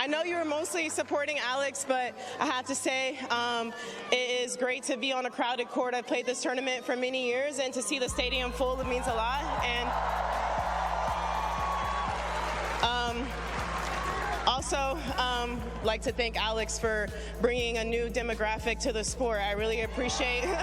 I know you were mostly supporting Alex, but I have to say it is great to be on a crowded court. I've played this tournament for many years, and to see the stadium full, it means a lot. And also, like to thank Alex for bringing a new demographic to the sport. I really appreciate it.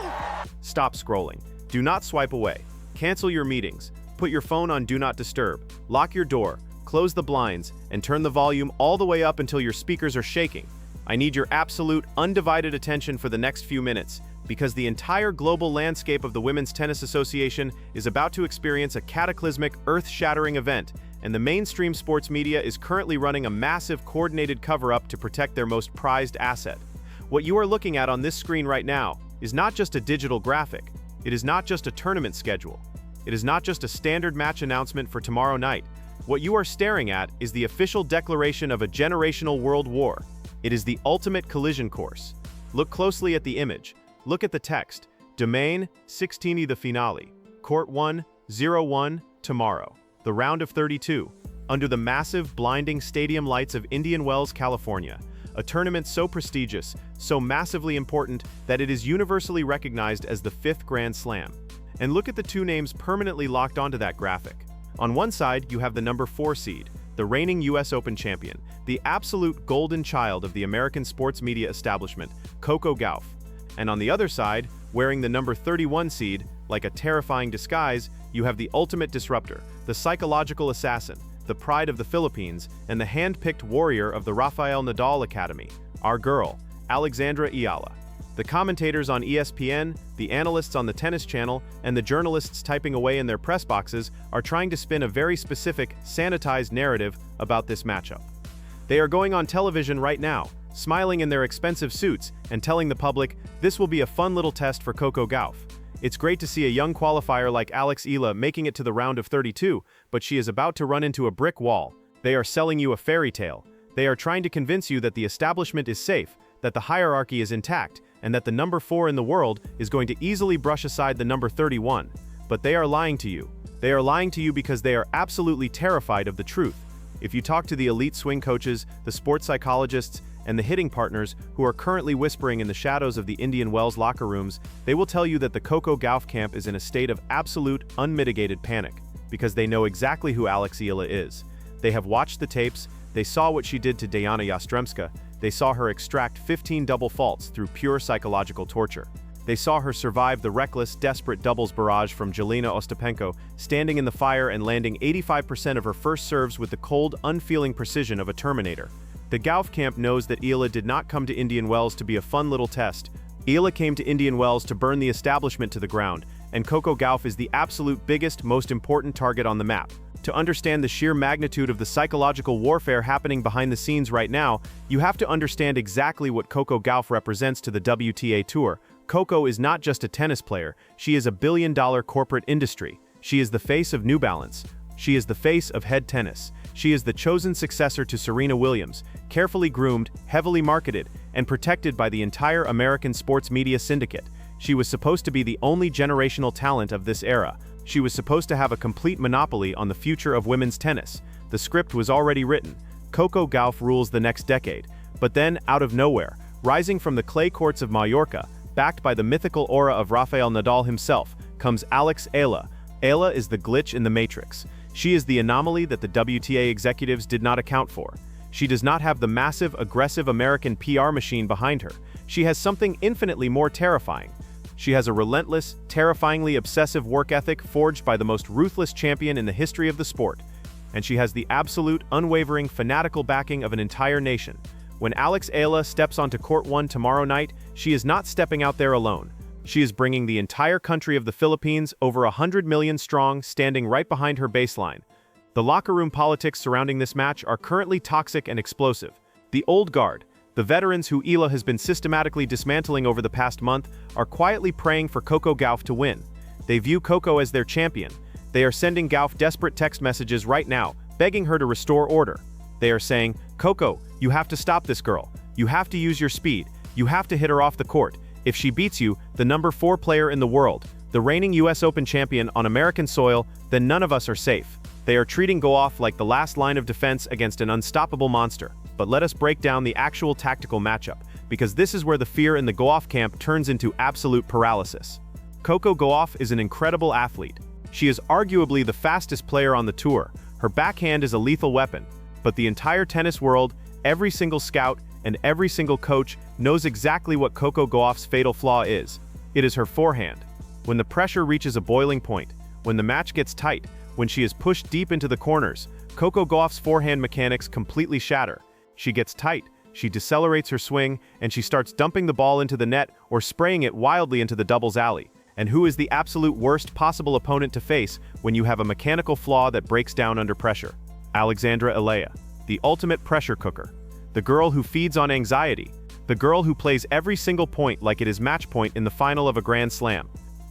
Stop scrolling. Do not swipe away. Cancel your meetings. Put your phone on Do Not Disturb. Lock your door. Close the blinds, and turn the volume all the way up until your speakers are shaking. I need your absolute, undivided attention for the next few minutes, because the entire global landscape of the Women's Tennis Association is about to experience a cataclysmic, earth-shattering event, and the mainstream sports media is currently running a massive, coordinated cover-up to protect their most prized asset. What you are looking at on this screen right now is not just a digital graphic. It is not just a tournament schedule. It is not just a standard match announcement for tomorrow night. What you are staring at is the official declaration of a generational world war. It is the ultimate collision course. Look closely at the image. Look at the text. Domain 16 the finale. Court 1, 0-1, tomorrow. The round of 32. Under the massive, blinding stadium lights of Indian Wells, California. A tournament so prestigious, so massively important that it is universally recognized as the 5th Grand Slam. And look at the two names permanently locked onto that graphic. On one side, you have the number 4 seed, the reigning US Open champion, the absolute golden child of the American sports media establishment, Coco Gauff. And on the other side, wearing the number 31 seed, like a terrifying disguise, you have the ultimate disruptor, the psychological assassin, the pride of the Philippines, and the hand-picked warrior of the Rafael Nadal Academy, our girl, Alexandra Eala. The commentators on ESPN, the analysts on the Tennis Channel, and the journalists typing away in their press boxes are trying to spin a very specific, sanitized narrative about this matchup. They are going on television right now, smiling in their expensive suits and telling the public, this will be a fun little test for Coco Gauff. It's great to see a young qualifier like Eala making it to the round of 32, but she is about to run into a brick wall. They are selling you a fairy tale. They are trying to convince you that the establishment is safe, that the hierarchy is intact, and that the number 4 in the world is going to easily brush aside the number 31. But they are lying to you. They are lying to you because they are absolutely terrified of the truth. If you talk to the elite swing coaches, the sports psychologists, and the hitting partners who are currently whispering in the shadows of the Indian Wells locker rooms, they will tell you that the Coco Gauff camp is in a state of absolute, unmitigated panic, because they know exactly who Eala is. They have watched the tapes, they saw what she did to Diana Yastremska, they saw her extract 15 double faults through pure psychological torture. They saw her survive the reckless, desperate doubles barrage from Jelena Ostapenko, standing in the fire and landing 85% of her first serves with the cold, unfeeling precision of a Terminator. The Gauff camp knows that Eala did not come to Indian Wells to be a fun little test. Eala came to Indian Wells to burn the establishment to the ground, and Coco Gauff is the absolute biggest, most important target on the map. To understand the sheer magnitude of the psychological warfare happening behind the scenes right now, you have to understand exactly what Coco Gauff represents to the WTA Tour. Coco is not just a tennis player, she is a billion-dollar corporate industry. She is the face of New Balance. She is the face of head tennis. She is the chosen successor to Serena Williams, carefully groomed, heavily marketed, and protected by the entire American sports media syndicate. She was supposed to be the only generational talent of this era. She was supposed to have a complete monopoly on the future of women's tennis. The script was already written. Coco Gauff rules the next decade. But then, out of nowhere, rising from the clay courts of Mallorca, backed by the mythical aura of Rafael Nadal himself, comes Eala. Eala is the glitch in the matrix. She is the anomaly that the WTA executives did not account for. She does not have the massive, aggressive American PR machine behind her. She has something infinitely more terrifying. She has a relentless, terrifyingly obsessive work ethic forged by the most ruthless champion in the history of the sport. And she has the absolute, unwavering, fanatical backing of an entire nation. When Eala steps onto Court 1 tomorrow night, she is not stepping out there alone. She is bringing the entire country of the Philippines, over 100 million strong, standing right behind her baseline. The locker room politics surrounding this match are currently toxic and explosive. The old guard, the veterans who Eala has been systematically dismantling over the past month, are quietly praying for Coco Gauff to win. They view Coco as their champion. They are sending Gauff desperate text messages right now, begging her to restore order. They are saying, Coco, you have to stop this girl. You have to use your speed. You have to hit her off the court. If she beats you, the number 4 player in the world, the reigning US Open champion on American soil, then none of us are safe. They are treating Gauff like the last line of defense against an unstoppable monster. But let us break down the actual tactical matchup, because this is where the fear in the Gauff camp turns into absolute paralysis. Coco Gauff is an incredible athlete. She is arguably the fastest player on the tour. Her backhand is a lethal weapon, but the entire tennis world, every single scout, and every single coach knows exactly what Coco Gauff's fatal flaw is. It is her forehand. When the pressure reaches a boiling point, when the match gets tight, when she is pushed deep into the corners, Coco Gauff's forehand mechanics completely shatter. She gets tight, she decelerates her swing, and she starts dumping the ball into the net or spraying it wildly into the doubles alley. And who is the absolute worst possible opponent to face when you have a mechanical flaw that breaks down under pressure? Alexandra Eala, the ultimate pressure cooker. The girl who feeds on anxiety. The girl who plays every single point like it is match point in the final of a Grand Slam.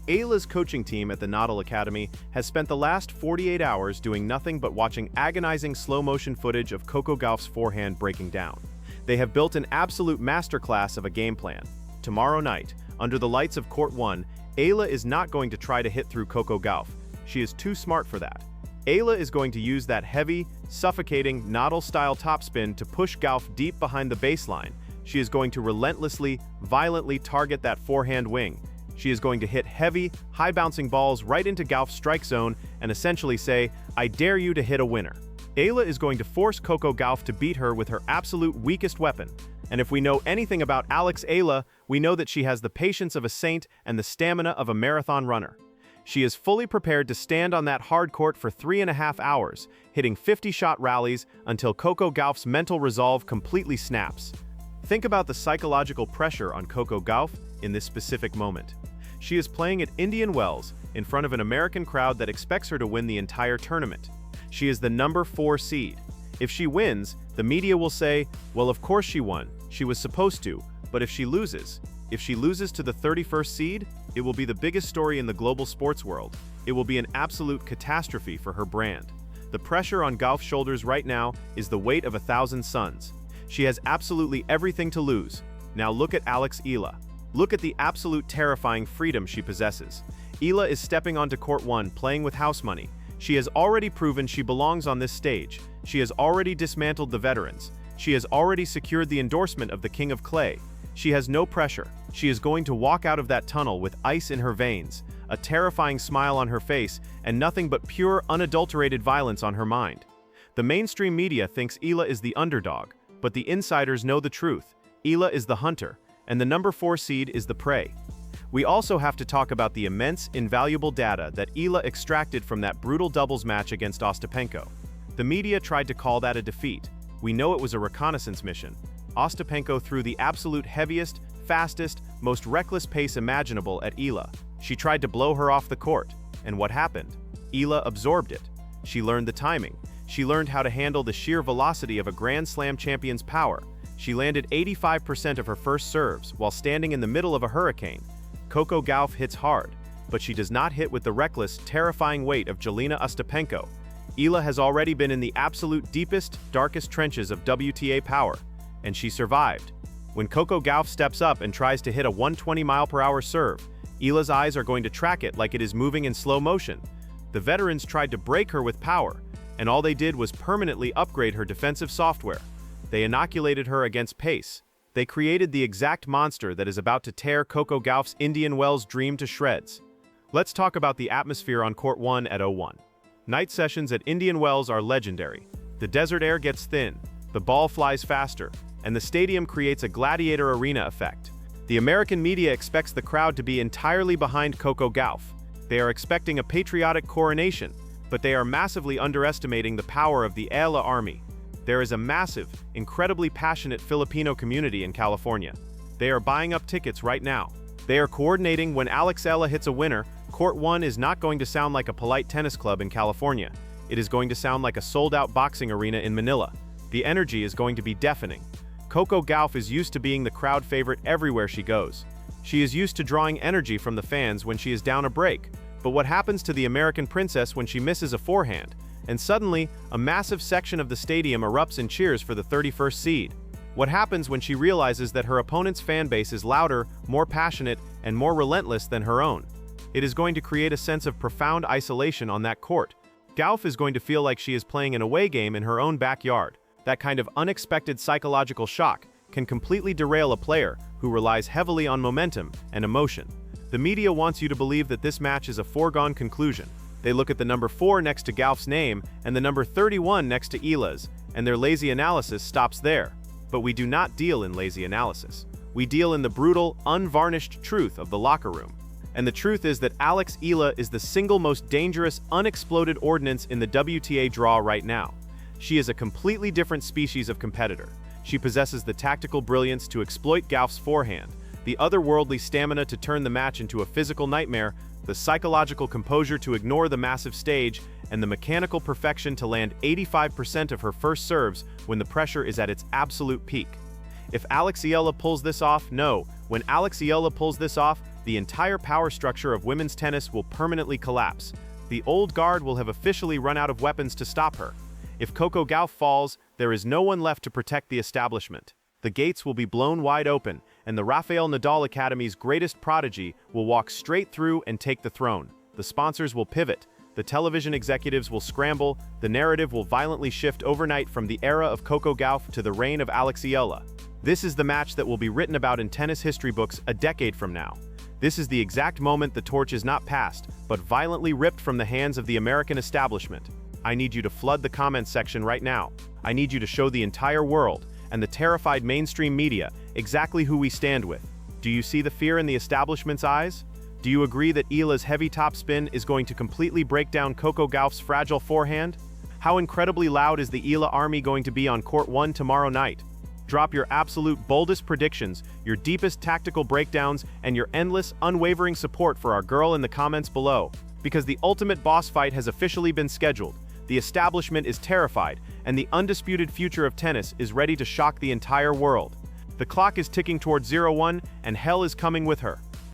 Eala's coaching team at the Nadal Academy has spent the last 48 hours doing nothing but watching agonizing slow-motion footage of Coco Gauff's forehand breaking down. They have built an absolute masterclass of a game plan. Tomorrow night, under the lights of Court 1, Eala is not going to try to hit through Coco Gauff. She is too smart for that. Eala is going to use that heavy, suffocating, Nadal-style topspin to push Gauff deep behind the baseline. She is going to relentlessly, violently target that forehand wing. She is going to hit heavy, high-bouncing balls right into Gauff's strike zone and essentially say, "I dare you to hit a winner." Eala is going to force Coco Gauff to beat her with her absolute weakest weapon. And if we know anything about Eala, we know that she has the patience of a saint and the stamina of a marathon runner. She is fully prepared to stand on that hard court for 3.5 hours, hitting 50-shot rallies until Coco Gauff's mental resolve completely snaps. Think about the psychological pressure on Coco Gauff in this specific moment. She is playing at Indian Wells in front of an American crowd that expects her to win the entire tournament. She is the number 4 seed. If she wins, the media will say, well, of course she won. She was supposed to. But if she loses to the 31st seed, it will be the biggest story in the global sports world. It will be an absolute catastrophe for her brand. The pressure on Gauff's shoulders right now is the weight of 1,000 suns. She has absolutely everything to lose. Now look at Eala. Look at the absolute terrifying freedom she possesses. Eala is stepping onto Court 1 playing with house money. She has already proven she belongs on this stage. She has already dismantled the veterans. She has already secured the endorsement of the King of Clay. She has no pressure. She is going to walk out of that tunnel with ice in her veins, a terrifying smile on her face, and nothing but pure, unadulterated violence on her mind. The mainstream media thinks Eala is the underdog, but the insiders know the truth. Eala is the hunter, and the number 4 seed is the prey. We also have to talk about the immense, invaluable data that Eala extracted from that brutal doubles match against Ostapenko. The media tried to call that a defeat. We know it was a reconnaissance mission. Ostapenko threw the absolute heaviest, fastest, most reckless pace imaginable at Eala. She tried to blow her off the court. And what happened? Eala absorbed it. She learned the timing. She learned how to handle the sheer velocity of a Grand Slam champion's power. She landed 85% of her first serves while standing in the middle of a hurricane. Coco Gauff hits hard, but she does not hit with the reckless, terrifying weight of Jelena Ostapenko. Eala has already been in the absolute deepest, darkest trenches of WTA power, and she survived. When Coco Gauff steps up and tries to hit a 120-mile-per-hour serve, Eala's eyes are going to track it like it is moving in slow motion. The veterans tried to break her with power, and all they did was permanently upgrade her defensive software. They inoculated her against pace. They created the exact monster that is about to tear Coco Gauff's Indian Wells dream to shreds. Let's talk about the atmosphere on Court 1 at 01. Night sessions at Indian Wells are legendary. The desert air gets thin, the ball flies faster, and the stadium creates a gladiator arena effect. The American media expects the crowd to be entirely behind Coco Gauff. They are expecting a patriotic coronation, but they are massively underestimating the power of the Eala army. There is a massive, incredibly passionate Filipino community in California. They are buying up tickets right now. They are coordinating when Eala hits a winner. Court 1 is not going to sound like a polite tennis club in California. It is going to sound like a sold-out boxing arena in Manila. The energy is going to be deafening. Coco Gauff is used to being the crowd favorite everywhere she goes. She is used to drawing energy from the fans when she is down a break. But what happens to the American princess when she misses a forehand? And suddenly, a massive section of the stadium erupts in cheers for the 31st seed. What happens when she realizes that her opponent's fan base is louder, more passionate, and more relentless than her own? It is going to create a sense of profound isolation on that court. Gauff is going to feel like she is playing an away game in her own backyard. That kind of unexpected psychological shock can completely derail a player who relies heavily on momentum and emotion. The media wants you to believe that this match is a foregone conclusion. They look at the number 4 next to Gauff's name and the number 31 next to Eala's, and their lazy analysis stops there. But we do not deal in lazy analysis. We deal in the brutal, unvarnished truth of the locker room. And the truth is that Eala is the single most dangerous, unexploded ordnance in the WTA draw right now. She is a completely different species of competitor. She possesses the tactical brilliance to exploit Gauff's forehand, the otherworldly stamina to turn the match into a physical nightmare, the psychological composure to ignore the massive stage, and the mechanical perfection to land 85% of her first serves when the pressure is at its absolute peak. If Eala pulls this off, when Eala pulls this off, the entire power structure of women's tennis will permanently collapse. The old guard will have officially run out of weapons to stop her. If Coco Gauff falls, there is no one left to protect the establishment. The gates will be blown wide open, and the Rafael Nadal Academy's greatest prodigy will walk straight through and take the throne. The sponsors will pivot, the television executives will scramble, the narrative will violently shift overnight from the era of Coco Gauff to the reign of Eala. This is the match that will be written about in tennis history books a decade from now. This is the exact moment the torch is not passed, but violently ripped from the hands of the American establishment. I need you to flood the comments section right now. I need you to show the entire world, and the terrified mainstream media, exactly who we stand with. Do you see the fear in the establishment's eyes? Do you agree that Eala's heavy topspin is going to completely break down Coco Gauff's fragile forehand? How incredibly loud is the Eala army going to be on Court 1 tomorrow night? Drop your absolute boldest predictions, your deepest tactical breakdowns, and your endless, unwavering support for our girl in the comments below. Because the ultimate boss fight has officially been scheduled. The establishment is terrified, and the undisputed future of tennis is ready to shock the entire world. The clock is ticking towards 01, and hell is coming with her.